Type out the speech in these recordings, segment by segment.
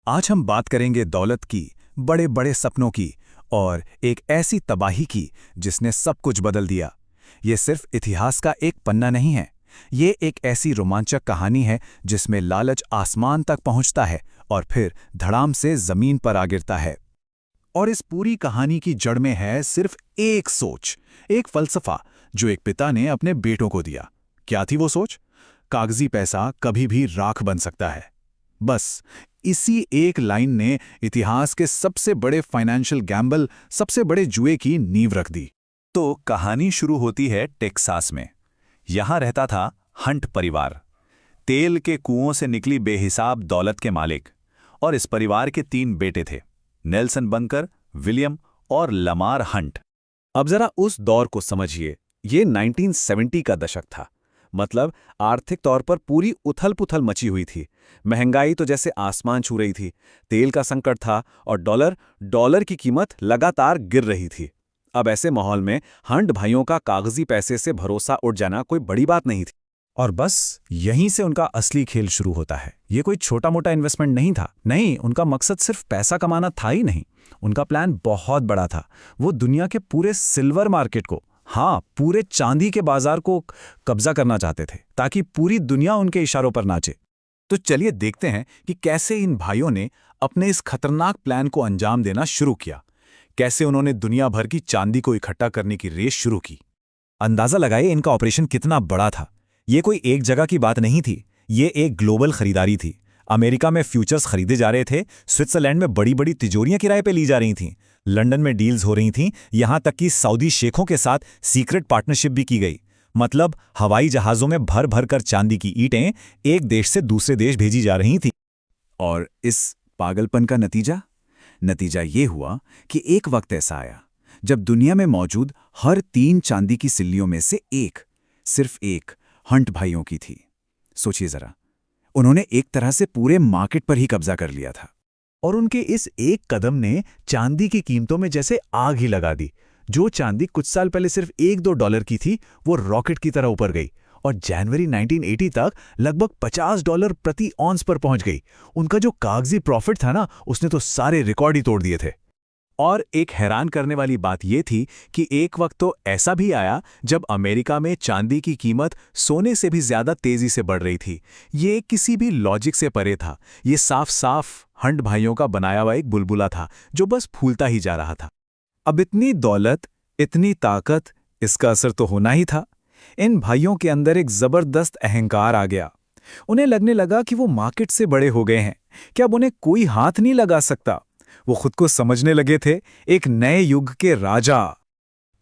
आज हम बात करेंगे दौलत की, बड़े बड़े सपनों की और एक ऐसी तबाही की जिसने सब कुछ बदल दिया। ये सिर्फ इतिहास का एक पन्ना नहीं है, ये एक ऐसी रोमांचक कहानी है जिसमें लालच आसमान तक पहुंचता है और फिर धड़ाम से जमीन पर आ गिरता है। और इस पूरी कहानी की जड़ में है सिर्फ एक सोच, एक फलसफा जो एक पिता ने अपने बेटों को दिया। क्या थी वो सोच? कागजी पैसा कभी भी राख बन सकता है। बस इसी एक लाइन ने इतिहास के सबसे बड़े फाइनेंशियल गैम्बल, सबसे बड़े जुए की नींव रख दी। तो कहानी शुरू होती है टेक्सास में। यहां रहता था हंट परिवार, तेल के कुओं से निकली बेहिसाब दौलत के मालिक। और इस परिवार के 3 बेटे थे, नेल्सन बंकर, विलियम और लमार हंट। अब जरा उस दौर को समझिए। ये 1970 का दशक था। मतलब आर्थिक तौर पर पूरी उथल-पुथल मची हुई थी। महंगाई तो जैसे आसमान छू रही थी, तेल का संकट था और डॉलर की कीमत लगातार गिर रही थी। अब ऐसे माहौल में हंट भाइयों का कागजी पैसे से भरोसा उठ जाना कोई बड़ी बात नहीं थी। और बस यहीं से उनका असली खेल शुरू होता है। ये कोई छोटा-मोटा इन्वेस्टमेंट नहीं था। नहीं, उनका मकसद सिर्फ पैसा कमाना था ही नहीं। उनका प्लान बहुत बड़ा था। वो दुनिया के पूरे सिल्वर मार्केट को, हाँ, पूरे चांदी के बाजार को कब्जा करना चाहते थे, ताकि पूरी दुनिया उनके इशारों पर नाचे। तो चलिए देखते हैं कि कैसे इन भाइयों ने अपने इस खतरनाक प्लान को अंजाम देना शुरू किया। कैसे उन्होंने दुनिया भर की चांदी को इकट्ठा करने की रेस शुरू की। अंदाजा लगाइए इनका ऑपरेशन कितना बड़ा था। ये कोई एक जगह की बात नहीं थी, ये एक ग्लोबल खरीदारी थी। अमेरिका में फ्यूचर्स खरीदे जा रहे थे, स्विट्जरलैंड में बड़ी बड़ी तिजोरियां किराए पे ली जा रही थीं, लंदन में डील्स हो रही थीं, यहां तक कि सऊदी शेखों के साथ सीक्रेट पार्टनरशिप भी की गई। मतलब हवाई जहाजों में भर भर कर चांदी की ईंटें एक देश से दूसरे देश भेजी जा रही थीं। और इस पागलपन का नतीजा ये हुआ कि एक वक्त ऐसा आया जब दुनिया में मौजूद हर 3 चांदी की सिल्लियों में से एक, सिर्फ एक, हंट भाइयों की थी। सोचिए जरा, उन्होंने एक तरह से पूरे मार्केट पर ही कब्जा कर लिया था। और उनके इस एक कदम ने चांदी की कीमतों में जैसे आग ही लगा दी। जो चांदी कुछ साल पहले सिर्फ $1-2 की थी, वो रॉकेट की तरह ऊपर गई और जनवरी 1980 तक लगभग $50 प्रति औंस पर पहुंच गई। उनका जो कागजी प्रॉफिट था ना, उसने तो सारे रिकॉर्ड ही तोड़ दिए थे। और एक हैरान करने वाली बात यह थी कि एक वक्त तो ऐसा भी आया जब अमेरिका में चांदी की कीमत सोने से भी ज्यादा तेजी से बढ़ रही थी। ये किसी भी लॉजिक से परे था। ये साफ साफ हंट भाइयों का बनाया हुआ एक बुलबुला था जो बस फूलता ही जा रहा था। अब इतनी दौलत, इतनी ताकत, इसका असर तो होना ही था। इन भाइयों के अंदर एक जबरदस्त अहंकार आ गया। उन्हें लगने लगा कि वो मार्केट से बड़े हो गए हैं, कि अब उन्हें कोई हाथ नहीं लगा सकता। वो खुद को समझने लगे थे एक नए युग के राजा।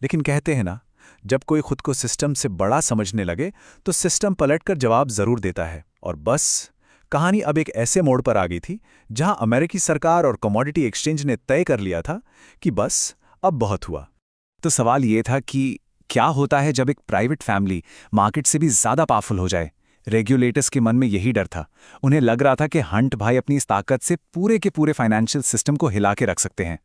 लेकिन कहते हैं ना, जब कोई खुद को सिस्टम से बड़ा समझने लगे तो सिस्टम पलटकर जवाब जरूर देता है। और बस कहानी अब एक ऐसे मोड़ पर आ गई थी जहां अमेरिकी सरकार और कमोडिटी एक्सचेंज ने तय कर लिया था कि बस अब बहुत हुआ। तो सवाल ये था कि क्या होता है जब एक प्राइवेट फैमिली मार्केट से भी ज्यादा पावरफुल हो जाए। रेगुलेटर्स के मन में यही डर था। उन्हें लग रहा था कि हंट भाई अपनी इस ताकत से पूरे के पूरे फाइनेंशियल सिस्टम को हिला के रख सकते हैं।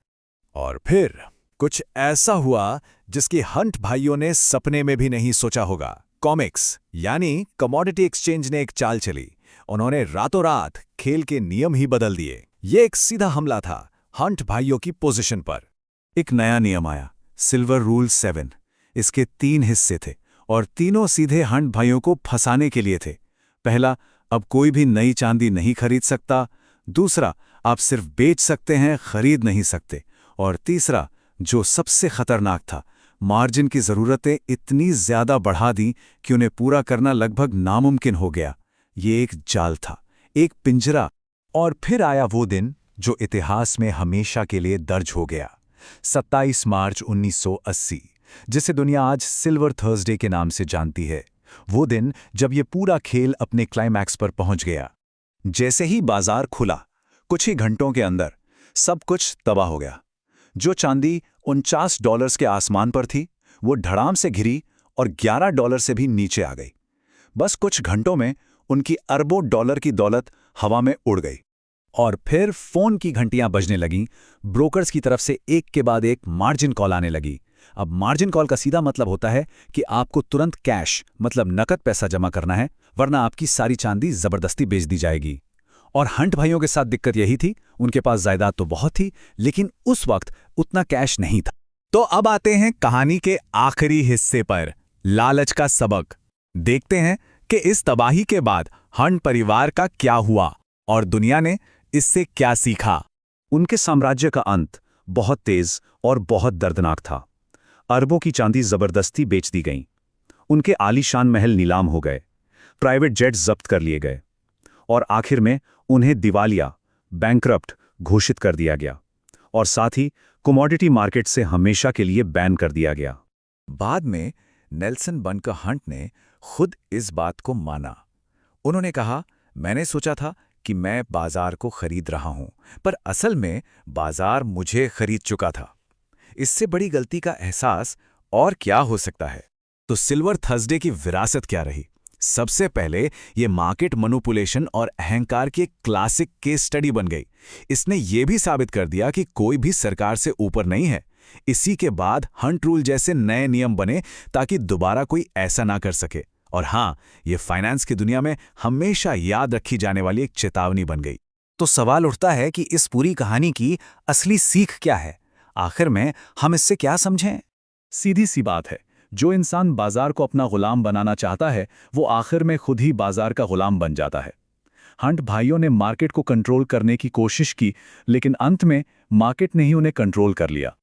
और फिर कुछ ऐसा हुआ जिसकी हंट भाइयों ने सपने में भी नहीं सोचा होगा। कॉमिक्स यानी कमोडिटी एक्सचेंज ने एक चाल चली। उन्होंने रातों रात खेल के नियम ही बदल दिए। ये एक सीधा हमला था हंट भाइयों की पोजीशन पर। एक नया नियम आया, सिल्वर रूल 7। इसके 3 हिस्से थे और तीनों सीधे हंट भाइयों को फंसाने के लिए थे। पहला, अब कोई भी नई चांदी नहीं खरीद सकता। दूसरा, आप सिर्फ बेच सकते हैं, खरीद नहीं सकते। और तीसरा, जो सबसे खतरनाक था, मार्जिन की ज़रूरतें इतनी ज़्यादा बढ़ा दी कि उन्हें पूरा करना लगभग नामुमकिन हो गया। ये एक जाल था, एक पिंजरा। और फिर आया वो दिन जो इतिहास में हमेशा के लिए दर्ज हो गया, 27 मार्च 1980, जिसे दुनिया आज सिल्वर थर्सडे के नाम से जानती है। वो दिन जब ये पूरा खेल अपने क्लाइमैक्स पर पहुंच गया। जैसे ही बाजार खुला, कुछ ही घंटों के अंदर सब कुछ तबाह हो गया। जो चांदी $49 के आसमान पर थी, वो धड़ाम से घिरी और $11 से भी नीचे आ गई। बस कुछ घंटों में उनकी अरबों डॉलर की दौलत हवा में उड़ गई। और फिर फोन की घंटियां बजने लगीं। ब्रोकर्स की तरफ से एक के बाद एक मार्जिन कॉल आने लगी। अब मार्जिन कॉल का सीधा मतलब होता है कि आपको तुरंत कैश, मतलब नकद पैसा जमा करना है, वरना आपकी सारी चांदी जबरदस्ती बेच दी जाएगी। और हंट भाइयों के साथ दिक्कत यही थी, उनके पास जायदाद तो बहुत थी, लेकिन उस वक्त उतना कैश नहीं था। तो अब आते हैं कहानी के आखिरी हिस्से पर, लालच का सबक। देखते हैं कि इस तबाही के बाद हंट परिवार का क्या हुआ और दुनिया ने इससे क्या सीखा। उनके साम्राज्य का अंत बहुत तेज और बहुत दर्दनाक था। अरबों की चांदी जबरदस्ती बेच दी गई, उनके आलीशान महल नीलाम हो गए, प्राइवेट जेट्स जब्त कर लिए गए और आखिर में उन्हें दिवालिया, बैंकरप्ट घोषित कर दिया गया और साथ ही कमोडिटी मार्केट से हमेशा के लिए बैन कर दिया गया। बाद में नेल्सन बंकर हंट ने खुद इस बात को माना। उन्होंने कहा, मैंने सोचा था कि मैं बाजार को खरीद रहा हूं, पर असल में बाजार मुझे खरीद चुका था। इससे बड़ी गलती का एहसास और क्या हो सकता है। तो सिल्वर थर्सडे की विरासत क्या रही? सबसे पहले ये मार्केट मैनिपुलेशन और अहंकार की एक क्लासिक केस स्टडी बन गई। इसने ये भी साबित कर दिया कि कोई भी सरकार से ऊपर नहीं है। इसी के बाद हंट रूल जैसे नए नियम बने ताकि दोबारा कोई ऐसा ना कर सके। और हाँ, ये फाइनेंस की दुनिया में हमेशा याद रखी जाने वाली एक चेतावनी बन गई। तो सवाल उठता है कि इस पूरी कहानी की असली सीख क्या है? आखिर में हम इससे क्या समझें? सीधी सी बात है, जो इंसान बाजार को अपना गुलाम बनाना चाहता है वो आखिर में खुद ही बाजार का गुलाम बन जाता है। हंट भाइयों ने मार्केट को कंट्रोल करने की कोशिश की, लेकिन अंत में मार्केट ने ही उन्हें कंट्रोल कर लिया।